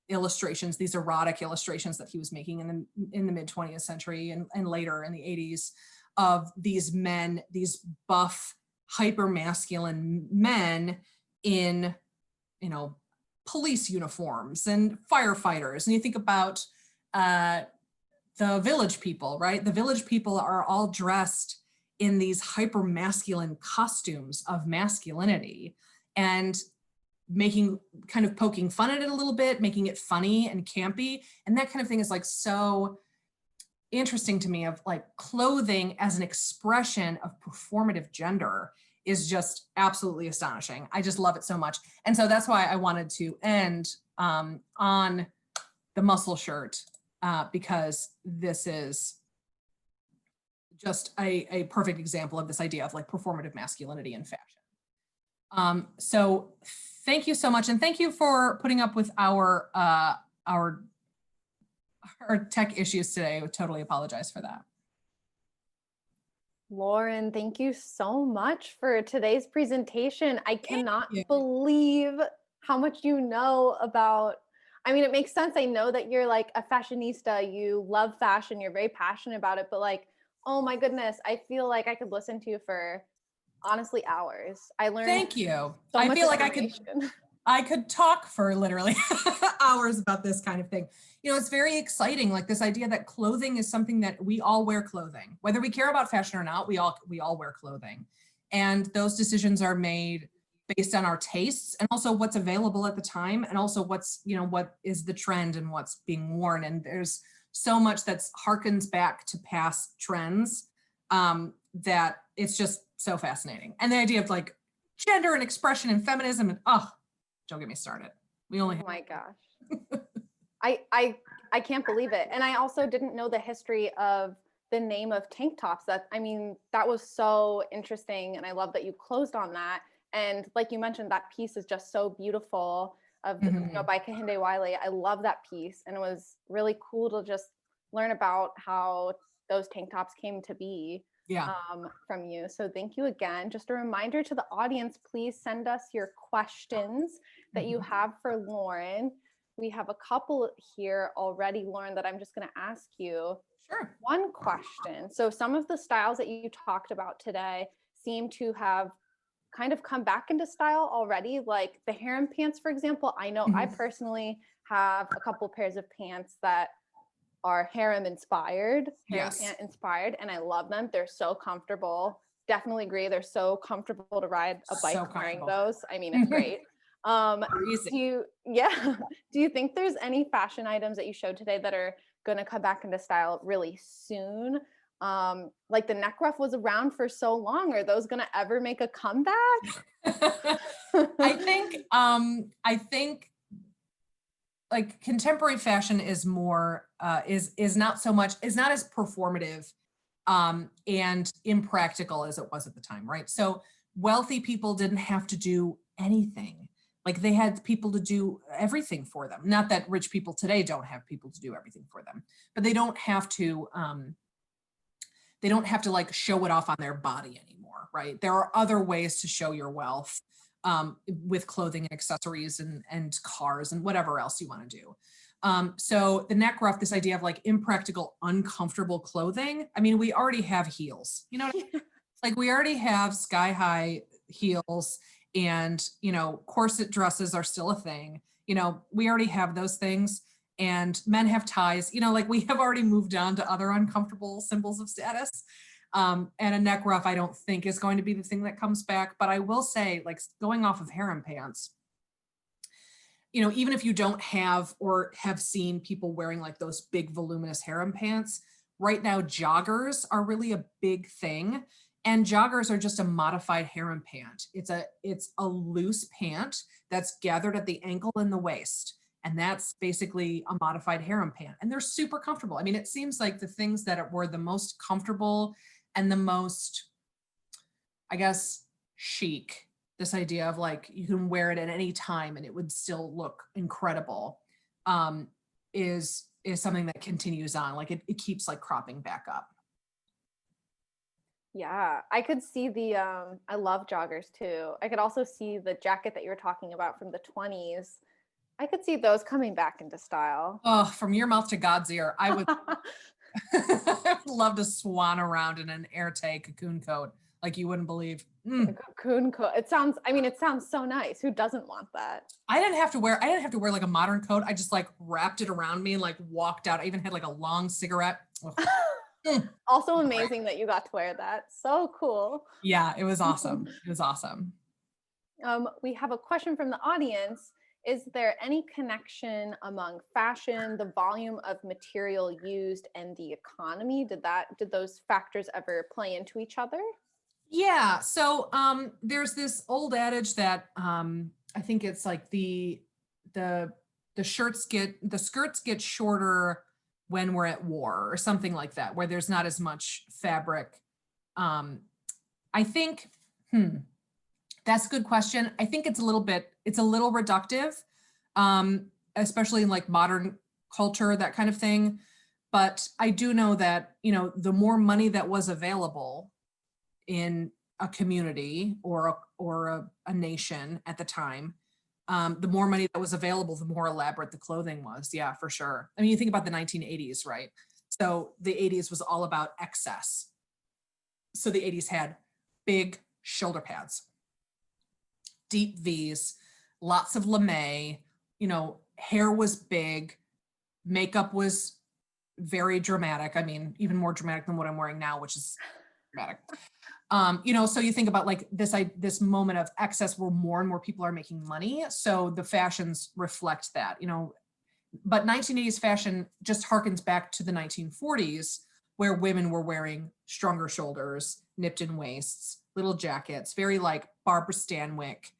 illustrations, these erotic illustrations that he was making in the mid 20th century and later in the 80s, of these men, these buff, hyper masculine men in, police uniforms and firefighters. And you think about the village people, right? The village people are all dressed in these hyper masculine costumes of masculinity, and kind of poking fun at it a little bit, making it funny and campy. And that kind of thing is like so interesting to me, of like clothing as an expression of performative gender is just absolutely astonishing. I just love it so much. And so that's why I wanted to end on the muscle shirt, because this is just a perfect example of this idea of like performative masculinity in fashion. So thank you so much. And thank you for putting up with our tech issues today. I would totally apologize for that. Lauren, thank you so much for today's presentation. I cannot believe how much you know about, it makes sense. I know that you're like a fashionista, you love fashion, you're very passionate about it, but like, oh my goodness, I feel like I could listen to you for honestly hours. I learned Thank you. So I much feel like I could talk for literally hours about this kind of thing. It's very exciting. Like this idea that clothing is something that we all wear clothing, whether we care about fashion or not, we all wear clothing. And those decisions are made based on our tastes and also what's available at the time. And also what's, what is the trend and what's being worn. And there's so much that's harkens back to past trends, that it's just so fascinating. And the idea of like gender and expression and feminism and don't get me started. We only Oh my gosh. I can't believe it. And I also didn't know the history of the name of tank tops. That was so interesting. And I love that you closed on that. And like you mentioned, that piece is just so beautiful of by Kehinde Wiley. I love that piece. And it was really cool to just learn about how those tank tops came to be. From you. So thank you again. Just a reminder to the audience, please send us your questions that you have for Lauren. We have a couple here already, Lauren, that I'm just going to ask you. Sure. One question. So some of the styles that you talked about today seem to have kind of come back into style already, like the harem pants, for example. I know I personally have a couple pairs of pants that are harem inspired, pant inspired, and I love them. They're so comfortable. Definitely agree. They're so comfortable to ride a bike wearing those. It's great. Do you think there's any fashion items that you showed today that are going to come back into style really soon? Like the neck ruff was around for so long. Are those going to ever make a comeback? I think like contemporary fashion is more is not as performative and impractical as it was at the time, right? So wealthy people didn't have to do anything. Like they had people to do everything for them. Not that rich people today don't have people to do everything for them, but they don't have to like show it off on their body anymore, right? There are other ways to show your wealth with clothing and accessories and cars and whatever else you want to do. So the neck ruff, this idea of like impractical, uncomfortable clothing. We already have heels, like we already have sky high heels, and, corset dresses are still a thing. We already have those things, and men have ties, like we have already moved on to other uncomfortable symbols of status. And a neck ruff, I don't think is going to be the thing that comes back. But I will say, like going off of harem pants, even if you don't have or have seen people wearing like those big voluminous harem pants, right now joggers are really a big thing. And joggers are just a modified harem pant. It's a loose pant that's gathered at the ankle and the waist. And that's basically a modified harem pant. And they're super comfortable. I mean, it seems like the things that were the most comfortable and the most, I guess, chic, this idea of like, you can wear it at any time and it would still look incredible, is something that continues on. Like it keeps like cropping back up. Yeah, I could see I love joggers too. I could also see the jacket that you were talking about from the 20s. I could see those coming back into style. Oh, from your mouth to God's ear, I would I would love to swan around in an airtight cocoon coat like you wouldn't believe. A cocoon coat. It sounds so nice. Who doesn't want that? I didn't have to wear like a modern coat. I just like wrapped it around me and like walked out. I even had like a long cigarette. Also amazing that you got to wear that. So cool. Yeah, it was awesome. It was awesome. We have a question from the audience. Is there any connection among fashion, the volume of material used, and the economy? Did those factors ever play into each other? Yeah. So there's this old adage that I think it's like the skirts get shorter when we're at war or something like that, where there's not as much fabric. I think, that's a good question. I think it's a little reductive, especially in like modern culture, that kind of thing. But I do know that, the more money that was available in a community or a nation at the time, the more money that was available, the more elaborate the clothing was. Yeah, for sure. I mean, you think about the 1980s, right? So the 80s was all about excess. So the 80s had big shoulder pads, deep V's, lots of lame, hair was big, makeup was very dramatic. I mean, even more dramatic than what I'm wearing now, which is dramatic. So you think about like this moment of excess where more and more people are making money. So the fashions reflect that, but 1980s fashion just harkens back to the 1940s, where women were wearing stronger shoulders, nipped in waists, little jackets, very like Barbara Stanwyck,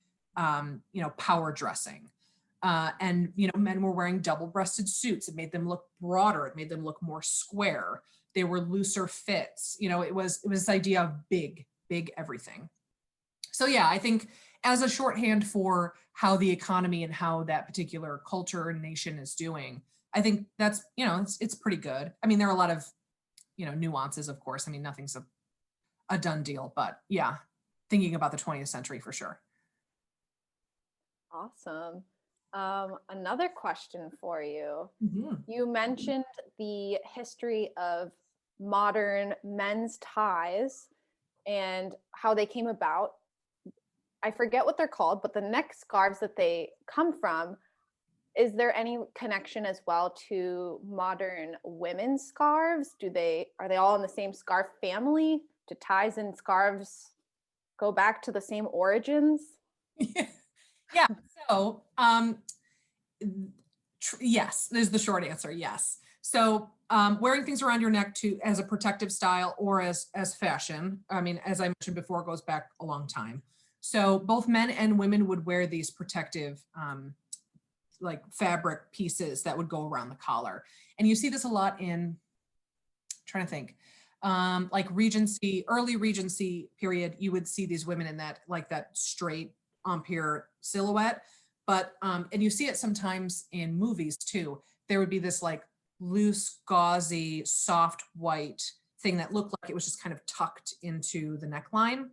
power dressing. And men were wearing double-breasted suits. It made them look broader. It made them look more square. They were looser fits. It was this idea of big everything. So yeah, I think as a shorthand for how the economy and how that particular culture and nation is doing, I think that's, it's pretty good. I mean, there are a lot of, nuances, of course. I mean, nothing's a done deal, but yeah, thinking about the 20th century for sure. Awesome. Another question for you. Mm-hmm. You mentioned the history of modern men's ties and how they came about. I forget what they're called, but the neck scarves that they come from, is there any connection as well to modern women's scarves? Are they all in the same scarf family? Do ties and scarves go back to the same origins? Yeah. So, yes, is the short answer. Yes. So, wearing things around your neck as a protective style or as fashion. I mean, as I mentioned before, goes back a long time. So both men and women would wear these protective, like fabric pieces that would go around the collar. And you see this a lot trying to think, like early Regency period, you would see these women in that straight Ampere silhouette. But, and you see it sometimes in movies too. There would be this like loose, gauzy, soft white thing that looked like it was just kind of tucked into the neckline.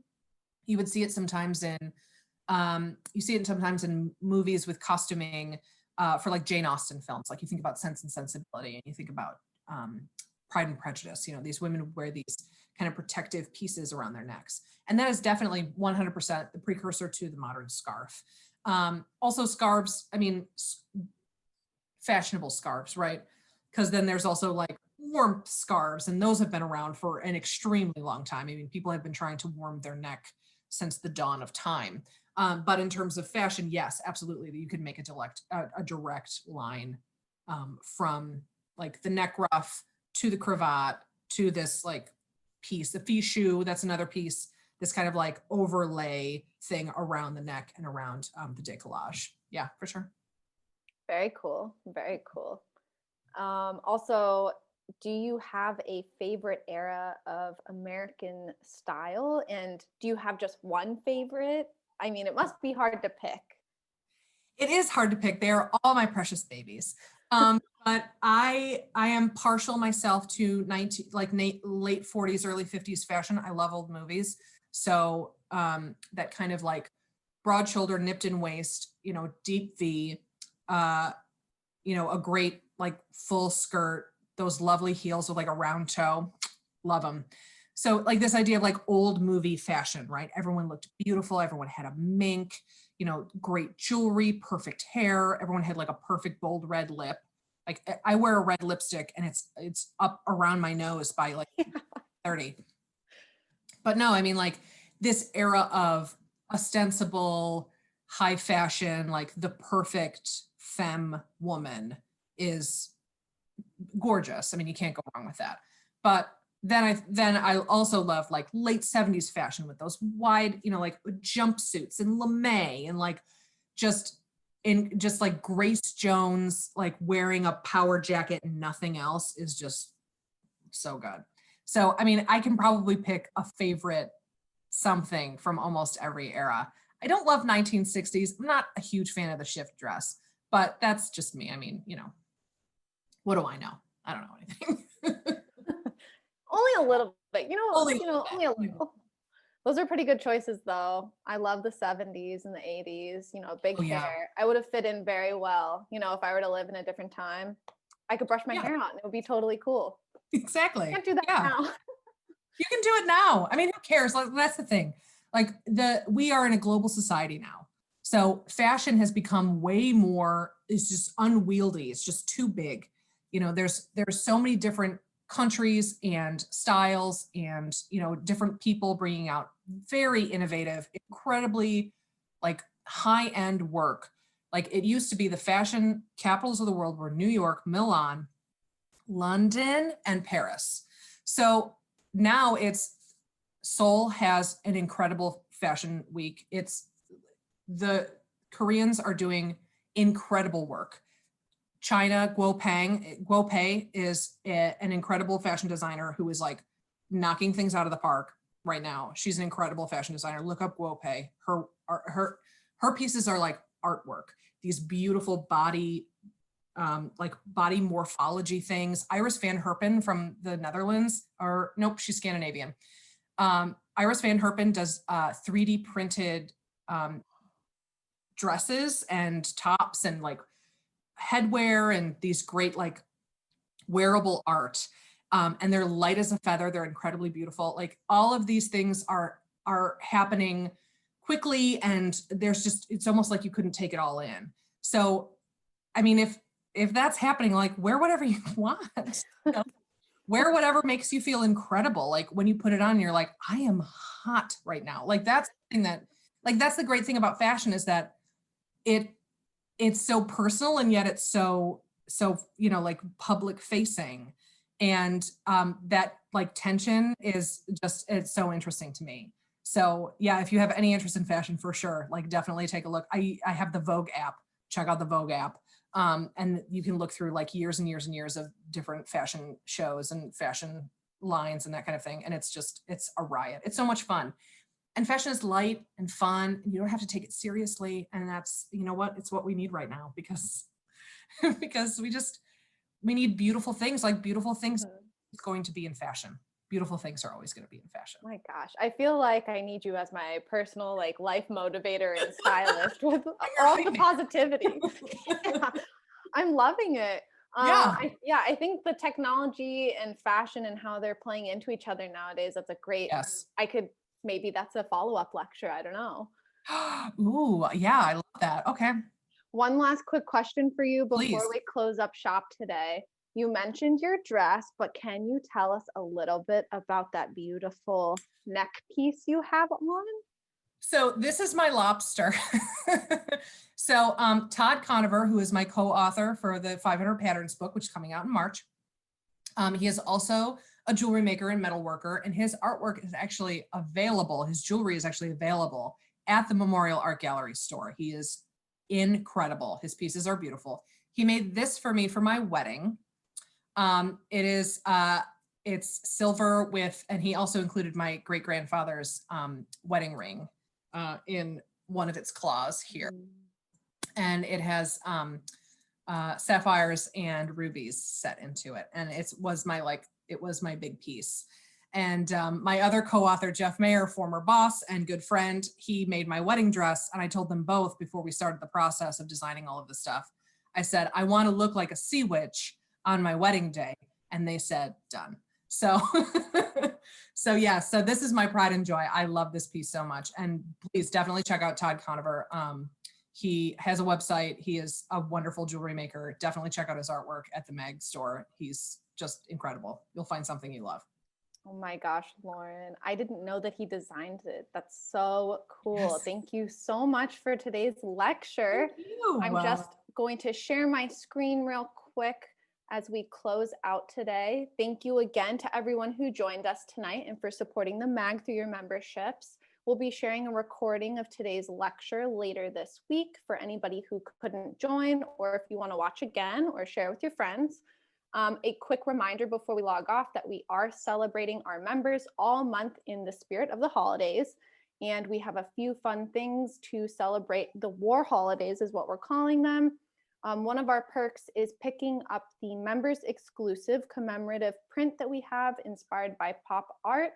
You would see it sometimes in movies with costuming for like Jane Austen films. Like you think about Sense and Sensibility and you think about Pride and Prejudice. These women would wear these kind of protective pieces around their necks. And that is definitely 100% the precursor to the modern scarf. Also scarves, I mean, fashionable scarves, right? Because then there's also like warmth scarves, and those have been around for an extremely long time. I mean, people have been trying to warm their neck since the dawn of time. But in terms of fashion, yes, absolutely, you could make a direct line from like the neck ruff to the cravat to this like piece, the fichu, that's another piece, this kind of like overlay thing around the neck and around the décollage. Yeah, for sure. Very cool. Very cool. Also, do you have a favorite era of American style? And do you have just one favorite? I mean, it must be hard to pick. It is hard to pick. They are all my precious babies. But I am partial myself to late 40s, early 50s fashion. I love old movies. So that kind of like broad shoulder, nipped in waist, deep V, a great like full skirt, those lovely heels with like a round toe, love them. So like this idea of like old movie fashion, right? Everyone looked beautiful. Everyone had a mink, great jewelry, perfect hair. Everyone had like a perfect bold red lip. Like I wear a red lipstick and it's up around my nose by like 30. But no, I mean like this era of ostensible high fashion, like the perfect femme woman is gorgeous. I mean, you can't go wrong with that. But then I also love like late 70s fashion with those wide, like jumpsuits and lame and like just like Grace Jones, like wearing a power jacket and nothing else is just so good. So, I mean, I can probably pick a favorite something from almost every era. I don't love 1960s. I'm not a huge fan of the shift dress, but that's just me. I mean, what do I know? I don't know anything. Only a little bit, Only only a little. Those are pretty good choices though. I love the 70s and the 80s, big hair. I would have fit in very well, if I were to live in a different time. I could brush my hair out and it would be totally cool. Exactly. Can't do that now. You can do it now. I mean, who cares? Like, that's the thing. Like we are in a global society now. So fashion has become way more, it's just unwieldy. It's just too big. There's so many different countries and styles and, different people bringing out very innovative, incredibly like high-end work. Like it used to be the fashion capitals of the world were New York, Milan, London, and Paris. So now Seoul has an incredible fashion week. The Koreans are doing incredible work. China, Guo Pei is an incredible fashion designer who is like knocking things out of the park right now. She's an incredible fashion designer. Look up Guo Pei. Her pieces are like artwork. These beautiful body morphology things. Iris van Herpen from the Netherlands, or nope, she's Scandinavian. Iris van Herpen does 3D printed dresses and tops and like headwear and these great like wearable art. And they're light as a feather. They're incredibly beautiful. Like all of these things are happening quickly, and it's almost like you couldn't take it all in. So, I mean, if that's happening, like wear whatever you want. Wear whatever makes you feel incredible. Like when you put it on, you're like, I am hot right now. Like that's the thing that's the great thing about fashion is that it's so personal and yet it's so like public facing, and that like tension is just, it's so interesting to me. So yeah, if you have any interest in fashion, for sure, like definitely take a look. I have the Vogue app. Check out the Vogue app. And you can look through like years and years and years of different fashion shows and fashion lines and that kind of thing. And it's a riot. It's so much fun. And fashion is light and fun, and you don't have to take it seriously. And that's, it's what we need right now, because we need beautiful things. Like beautiful things is going to be in fashion. Beautiful things are always going to be in fashion. My gosh, I feel like I need you as my personal like life motivator and stylist with all the positivity. Yeah, I'm loving it. I think the technology and fashion and how they're playing into each other nowadays, that's a great, yes. Maybe that's a follow-up lecture. I don't know. Ooh, yeah, I love that. Okay. One last quick question for you before Please. we close up shop today. You mentioned your dress, but can you tell us a little bit about that beautiful neck piece you have on? So this is my lobster. So Todd Conover, who is my co-author for the 500 Patterns book, which is coming out in March. He is also a jewelry maker and metal worker, and his artwork is actually available. His jewelry is actually available at the Memorial Art Gallery store. He is incredible. His pieces are beautiful. He made this for me for my wedding. It's silver with, and he also included my great grandfather's wedding ring in one of its claws here. And it has sapphires and rubies set into it. And it was my big piece. And my other co-author, Jeff Mayer, former boss and good friend, he made my wedding dress. And I told them both before we started the process of designing all of the stuff, I said, I want to look like a sea witch on my wedding day. And they said, done. So, so this is my pride and joy. I love this piece so much. And please definitely check out Todd Conover. He has a website. He is a wonderful jewelry maker. Definitely check out his artwork at the Meg store. He's just incredible. You'll find something you love. Oh my gosh, Lauren, I didn't know that he designed it. That's so cool. Yes. Thank you so much for today's lecture. Thank you. I'm just going to share my screen real quick as we close out today. Thank you again to everyone who joined us tonight and for supporting the MAG through your memberships. We'll be sharing a recording of today's lecture later this week for anybody who couldn't join, or if you want to watch again or share with your friends. A quick reminder before we log off that we are celebrating our members all month in the spirit of the holidays. And we have a few fun things to celebrate the war holidays is what we're calling them. One of our perks is picking up the members exclusive commemorative print that we have inspired by pop art.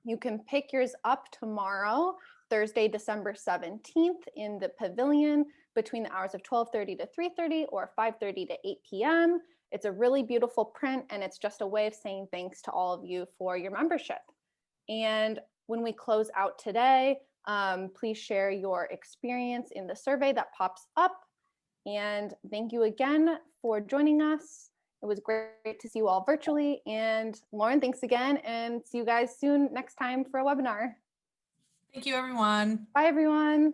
You can pick yours up tomorrow, Thursday, December 17th in the pavilion between the hours of 12:30 to 3:30 or 5:30 to 8 p.m. It's a really beautiful print, and it's just a way of saying thanks to all of you for your membership. And when we close out today, please share your experience in the survey that pops up. And thank you again for joining us. It was great to see you all virtually. And Lauren, thanks again, and see you guys soon next time for a webinar. Thank you, everyone. Bye, everyone.